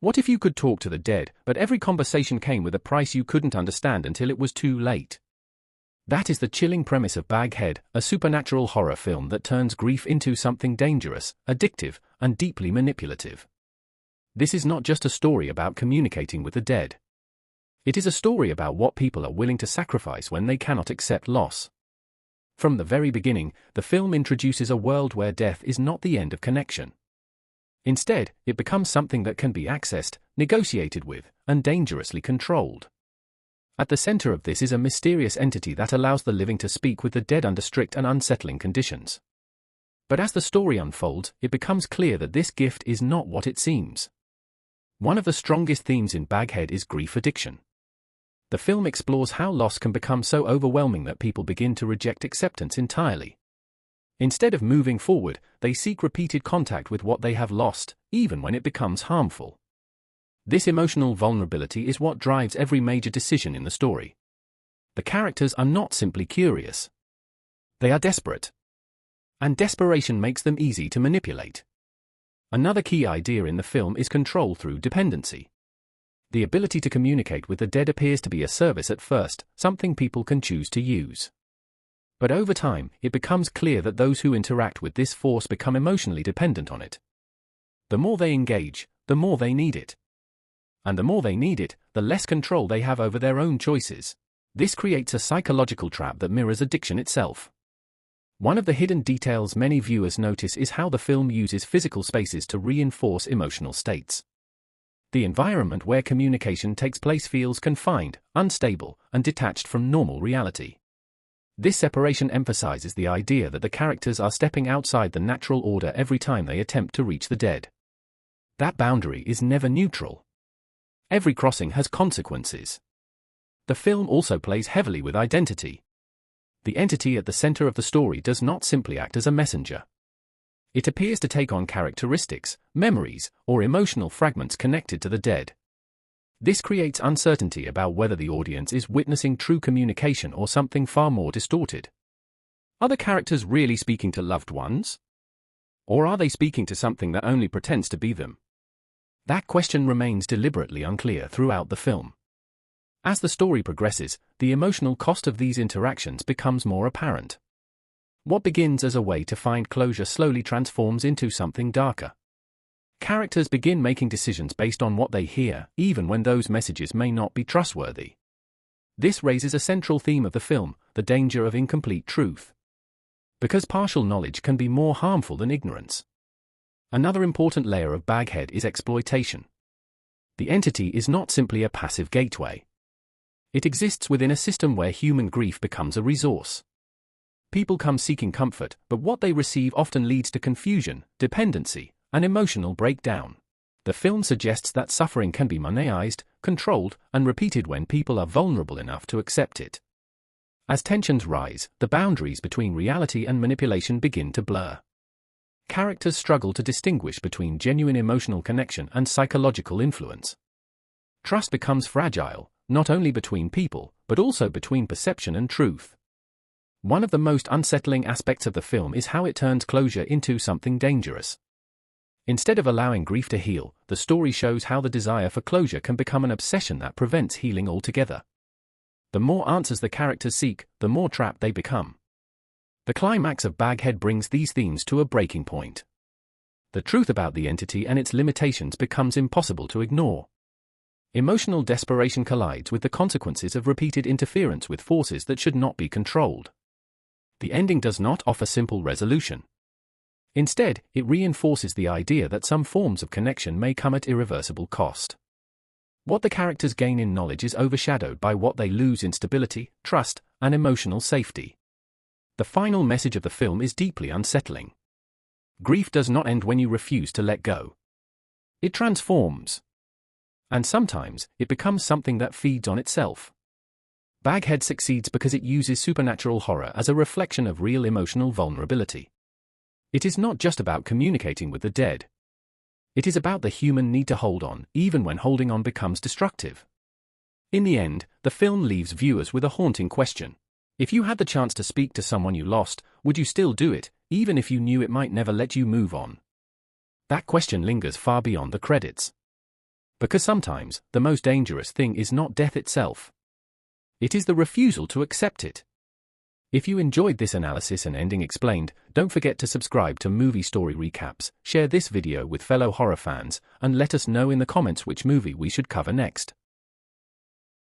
What if you could talk to the dead, but every conversation came with a price you couldn't understand until it was too late? That is the chilling premise of Baghead, a supernatural horror film that turns grief into something dangerous, addictive, and deeply manipulative. This is not just a story about communicating with the dead. It is a story about what people are willing to sacrifice when they cannot accept loss. From the very beginning, the film introduces a world where death is not the end of connection. Instead, it becomes something that can be accessed, negotiated with, and dangerously controlled. At the center of this is a mysterious entity that allows the living to speak with the dead under strict and unsettling conditions. But as the story unfolds, it becomes clear that this gift is not what it seems. One of the strongest themes in Baghead is grief addiction. The film explores how loss can become so overwhelming that people begin to reject acceptance entirely. Instead of moving forward, they seek repeated contact with what they have lost, even when it becomes harmful. This emotional vulnerability is what drives every major decision in the story. The characters are not simply curious. They are desperate. And desperation makes them easy to manipulate. Another key idea in the film is control through dependency. The ability to communicate with the dead appears to be a service at first, something people can choose to use. But over time, it becomes clear that those who interact with this force become emotionally dependent on it. The more they engage, the more they need it. And the more they need it, the less control they have over their own choices. This creates a psychological trap that mirrors addiction itself. One of the hidden details many viewers notice is how the film uses physical spaces to reinforce emotional states. The environment where communication takes place feels confined, unstable, and detached from normal reality. This separation emphasizes the idea that the characters are stepping outside the natural order every time they attempt to reach the dead. That boundary is never neutral. Every crossing has consequences. The film also plays heavily with identity. The entity at the center of the story does not simply act as a messenger. It appears to take on characteristics, memories, or emotional fragments connected to the dead. This creates uncertainty about whether the audience is witnessing true communication or something far more distorted. Are the characters really speaking to loved ones? Or are they speaking to something that only pretends to be them? That question remains deliberately unclear throughout the film. As the story progresses, the emotional cost of these interactions becomes more apparent. What begins as a way to find closure slowly transforms into something darker. Characters begin making decisions based on what they hear, even when those messages may not be trustworthy. This raises a central theme of the film, the danger of incomplete truth. Because partial knowledge can be more harmful than ignorance. Another important layer of Baghead is exploitation. The entity is not simply a passive gateway. It exists within a system where human grief becomes a resource. People come seeking comfort, but what they receive often leads to confusion, dependency, and emotional breakdown. The film suggests that suffering can be monetized, controlled, and repeated when people are vulnerable enough to accept it. As tensions rise, the boundaries between reality and manipulation begin to blur. Characters struggle to distinguish between genuine emotional connection and psychological influence. Trust becomes fragile, not only between people, but also between perception and truth. One of the most unsettling aspects of the film is how it turns closure into something dangerous. Instead of allowing grief to heal, the story shows how the desire for closure can become an obsession that prevents healing altogether. The more answers the characters seek, the more trapped they become. The climax of Baghead brings these themes to a breaking point. The truth about the entity and its limitations becomes impossible to ignore. Emotional desperation collides with the consequences of repeated interference with forces that should not be controlled. The ending does not offer simple resolution. Instead, it reinforces the idea that some forms of connection may come at irreversible cost. What the characters gain in knowledge is overshadowed by what they lose in stability, trust, and emotional safety. The final message of the film is deeply unsettling. Grief does not end when you refuse to let go. It transforms. And sometimes, it becomes something that feeds on itself. Baghead succeeds because it uses supernatural horror as a reflection of real emotional vulnerability. It is not just about communicating with the dead. It is about the human need to hold on, even when holding on becomes destructive. In the end, the film leaves viewers with a haunting question. If you had the chance to speak to someone you lost, would you still do it, even if you knew it might never let you move on? That question lingers far beyond the credits. Because sometimes, the most dangerous thing is not death itself. It is the refusal to accept it. If you enjoyed this analysis and ending explained, don't forget to subscribe to Movie Story Recaps, share this video with fellow horror fans, and let us know in the comments which movie we should cover next.